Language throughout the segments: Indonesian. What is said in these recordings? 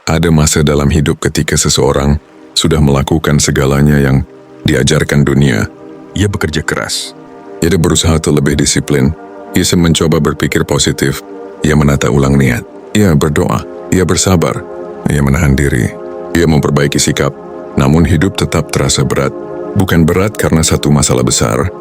Ada masa dalam hidup ketika seseorang sudah melakukan segalanya yang diajarkan dunia. Ia bekerja keras. Ia berusaha untuk lebih disiplin. Ia mencoba berpikir positif. Ia menata ulang niat. Ia berdoa. Ia bersabar. Ia menahan diri. Ia memperbaiki sikap. Namun hidup tetap terasa berat. Bukan berat karena satu masalah besar,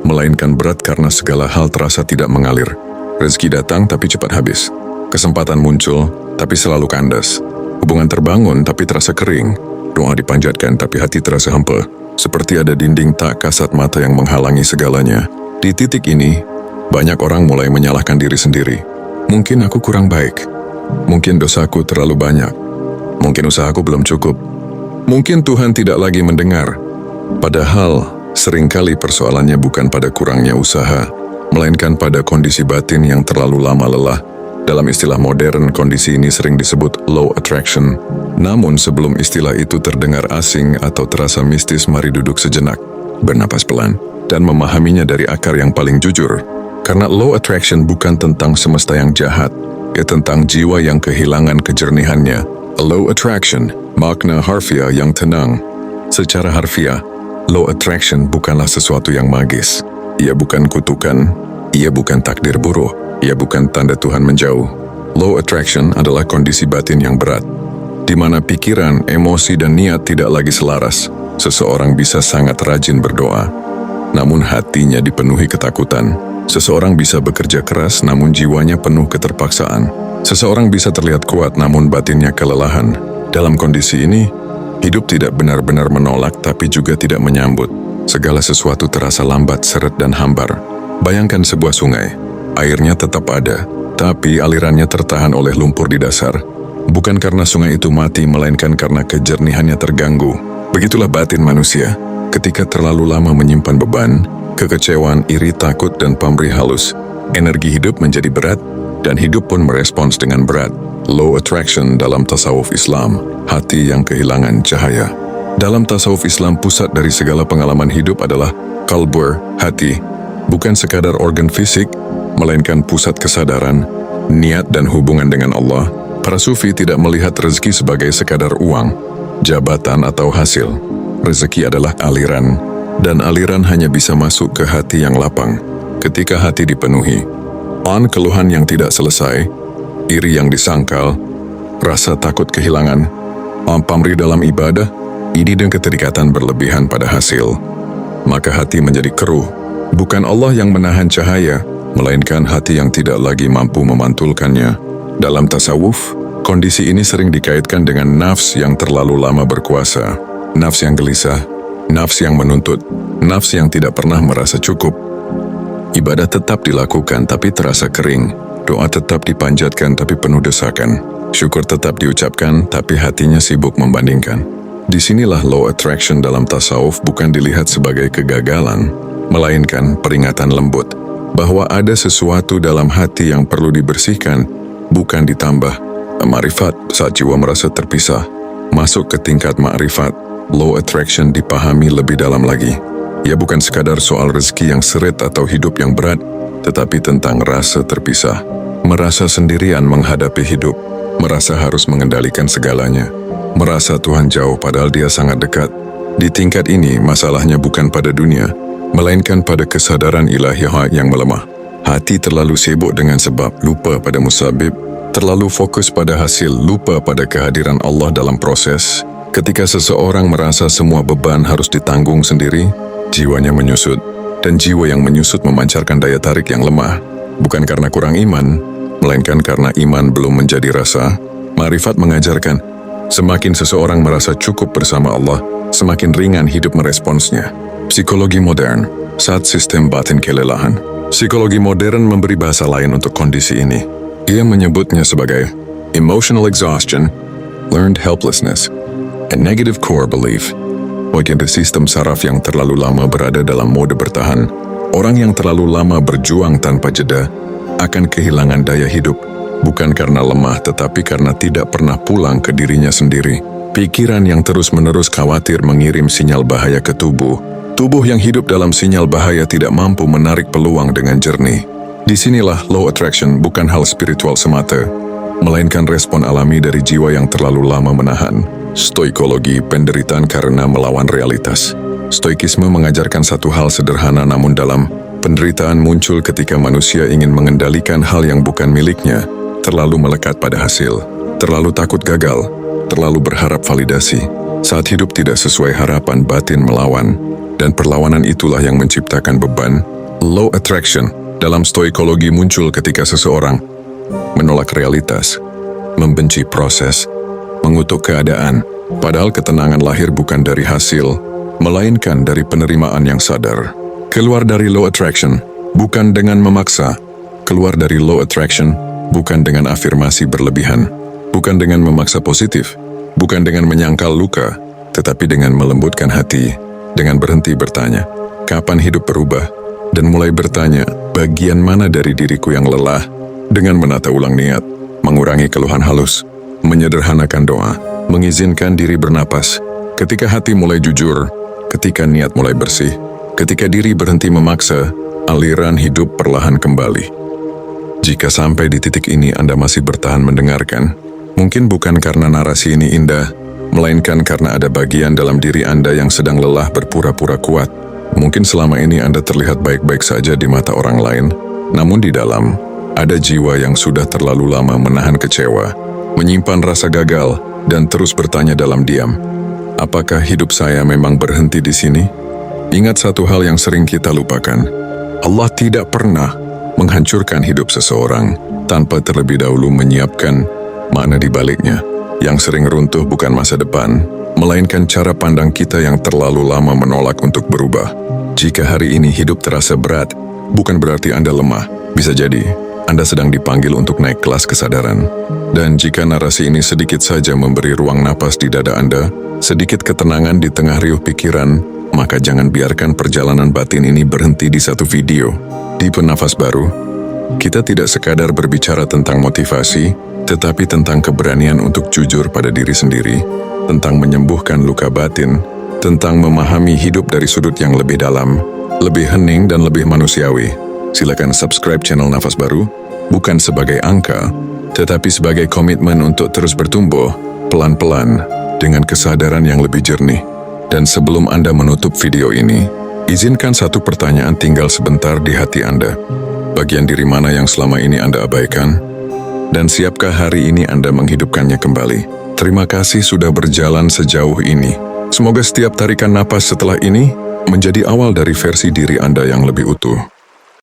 melainkan berat karena segala hal terasa tidak mengalir. Rezeki datang tapi cepat habis. Kesempatan muncul tapi selalu kandas. Hubungan terbangun tapi terasa kering. Doa dipanjatkan tapi hati terasa hampa. Seperti ada dinding tak kasat mata yang menghalangi segalanya. Di titik ini, banyak orang mulai menyalahkan diri sendiri. Mungkin aku kurang baik. Mungkin dosaku terlalu banyak. Mungkin usahaku belum cukup. Mungkin Tuhan tidak lagi mendengar. Padahal, seringkali persoalannya bukan pada kurangnya usaha, melainkan pada kondisi batin yang terlalu lama lelah. Dalam istilah modern, kondisi ini sering disebut low attraction. Namun sebelum istilah itu terdengar asing atau terasa mistis, mari duduk sejenak, bernapas pelan, dan memahaminya dari akar yang paling jujur. Karena low attraction bukan tentang semesta yang jahat, ia tentang jiwa yang kehilangan kejernihannya. A low attraction, makna harfiah yang tenang. Secara harfiah, low attraction bukanlah sesuatu yang magis. Ia bukan kutukan, ia bukan takdir buruk, ia bukan tanda Tuhan menjauh. Low attraction adalah kondisi batin yang berat, di mana pikiran, emosi, dan niat tidak lagi selaras. Seseorang bisa sangat rajin berdoa, namun hatinya dipenuhi ketakutan. Seseorang bisa bekerja keras, namun jiwanya penuh keterpaksaan. Seseorang bisa terlihat kuat, namun batinnya kelelahan. Dalam kondisi ini, hidup tidak benar-benar menolak, tapi juga tidak menyambut. Segala sesuatu terasa lambat, seret, dan hambar. Bayangkan sebuah sungai. Airnya tetap ada, tapi alirannya tertahan oleh lumpur di dasar. Bukan karena sungai itu mati, melainkan karena kejernihannya terganggu. Begitulah batin manusia. Ketika terlalu lama menyimpan beban, kekecewaan, iri, takut, dan pamrih halus, energi hidup menjadi berat, dan hidup pun merespons dengan berat. Low attraction dalam tasawuf Islam, hati yang kehilangan cahaya. Dalam tasawuf Islam, pusat dari segala pengalaman hidup adalah qalbur, hati. Bukan sekadar organ fisik, melainkan pusat kesadaran, niat, dan hubungan dengan Allah. Para sufi tidak melihat rezeki sebagai sekadar uang, jabatan, atau hasil. Rezeki adalah aliran, dan aliran hanya bisa masuk ke hati yang lapang ketika hati dipenuhi keluhan yang tidak selesai, iri yang disangkal, rasa takut kehilangan, pamrih dalam ibadah, iri dan keterikatan berlebihan pada hasil. Maka hati menjadi keruh. Bukan Allah yang menahan cahaya, melainkan hati yang tidak lagi mampu memantulkannya. Dalam tasawuf, kondisi ini sering dikaitkan dengan nafs yang terlalu lama berkuasa, nafs yang gelisah, nafs yang menuntut, nafs yang tidak pernah merasa cukup. Ibadah tetap dilakukan tapi terasa kering. Doa tetap dipanjatkan tapi penuh desakan. Syukur tetap diucapkan tapi hatinya sibuk membandingkan. Disinilah low attraction dalam tasawuf bukan dilihat sebagai kegagalan, melainkan peringatan lembut bahwa ada sesuatu dalam hati yang perlu dibersihkan, bukan ditambah. Ma'rifat saat jiwa merasa terpisah, masuk ke tingkat ma'rifat. Low attraction dipahami lebih dalam lagi. Ia bukan sekadar soal rezeki yang seret atau hidup yang berat, tetapi tentang rasa terpisah, merasa sendirian menghadapi hidup, merasa harus mengendalikan segalanya, merasa Tuhan jauh padahal Dia sangat dekat. Di tingkat ini, masalahnya bukan pada dunia, melainkan pada kesadaran ilahiyah yang melemah. Hati terlalu sibuk dengan sebab, lupa pada musabib, terlalu fokus pada hasil, lupa pada kehadiran Allah dalam proses. Ketika seseorang merasa semua beban harus ditanggung sendiri, jiwanya menyusut, dan jiwa yang menyusut memancarkan daya tarik yang lemah, bukan karena kurang iman, melainkan karena iman belum menjadi rasa. Ma'rifat mengajarkan, semakin seseorang merasa cukup bersama Allah, semakin ringan hidup meresponsnya. Psikologi modern, saat sistem batin kelelahan. Psikologi modern memberi bahasa lain untuk kondisi ini. Ia menyebutnya sebagai emotional exhaustion, learned helplessness, and negative core belief. Bagian dari sistem saraf yang terlalu lama berada dalam mode bertahan. Orang yang terlalu lama berjuang tanpa jeda akan kehilangan daya hidup, bukan karena lemah tetapi karena tidak pernah pulang ke dirinya sendiri. Pikiran yang terus-menerus khawatir mengirim sinyal bahaya ke tubuh. Tubuh yang hidup dalam sinyal bahaya tidak mampu menarik peluang dengan jernih. Disinilah low attraction bukan hal spiritual semata, melainkan respon alami dari jiwa yang terlalu lama menahan. Stoikologi, penderitaan karena melawan realitas. Stoikisme mengajarkan satu hal sederhana namun dalam. Penderitaan muncul ketika manusia ingin mengendalikan hal yang bukan miliknya, terlalu melekat pada hasil, terlalu takut gagal, terlalu berharap validasi. Saat hidup tidak sesuai harapan, batin melawan, dan perlawanan itulah yang menciptakan beban. Law attraction dalam stoikologi muncul ketika seseorang menolak realitas, membenci proses, mengutuk keadaan, padahal ketenangan lahir bukan dari hasil, melainkan dari penerimaan yang sadar. Keluar dari law attraction, bukan dengan memaksa. Keluar dari law attraction, bukan dengan afirmasi berlebihan, bukan dengan memaksa positif, bukan dengan menyangkal luka, tetapi dengan melembutkan hati, dengan berhenti bertanya, kapan hidup berubah? Dan mulai bertanya, bagian mana dari diriku yang lelah? Dengan menata ulang niat, mengurangi keluhan halus, menyederhanakan doa, mengizinkan diri bernapas. Ketika hati mulai jujur, ketika niat mulai bersih, ketika diri berhenti memaksa, aliran hidup perlahan kembali. Jika sampai di titik ini Anda masih bertahan mendengarkan, mungkin bukan karena narasi ini indah, melainkan karena ada bagian dalam diri Anda yang sedang lelah berpura-pura kuat. Mungkin selama ini Anda terlihat baik-baik saja di mata orang lain, namun di dalam, ada jiwa yang sudah terlalu lama menahan kecewa, menyimpan rasa gagal, dan terus bertanya dalam diam, apakah hidup saya memang berhenti di sini? Ingat satu hal yang sering kita lupakan. Allah tidak pernah menghancurkan hidup seseorang tanpa terlebih dahulu menyiapkan makna di baliknya. Yang sering runtuh bukan masa depan, melainkan cara pandang kita yang terlalu lama menolak untuk berubah. Jika hari ini hidup terasa berat, bukan berarti Anda lemah. Bisa jadi, Anda sedang dipanggil untuk naik kelas kesadaran. Dan jika narasi ini sedikit saja memberi ruang napas di dada Anda, sedikit ketenangan di tengah riuh pikiran, maka jangan biarkan perjalanan batin ini berhenti di satu video. Di Penafas Baru, kita tidak sekadar berbicara tentang motivasi, tetapi tentang keberanian untuk jujur pada diri sendiri, tentang menyembuhkan luka batin, tentang memahami hidup dari sudut yang lebih dalam, lebih hening dan lebih manusiawi. Silakan subscribe channel Nafas Baru, bukan sebagai angka, tetapi sebagai komitmen untuk terus bertumbuh, pelan-pelan, dengan kesadaran yang lebih jernih. Dan sebelum Anda menutup video ini, izinkan satu pertanyaan tinggal sebentar di hati Anda. Bagian diri mana yang selama ini Anda abaikan? Dan siapkah hari ini Anda menghidupkannya kembali? Terima kasih sudah berjalan sejauh ini. Semoga setiap tarikan napas setelah ini menjadi awal dari versi diri Anda yang lebih utuh.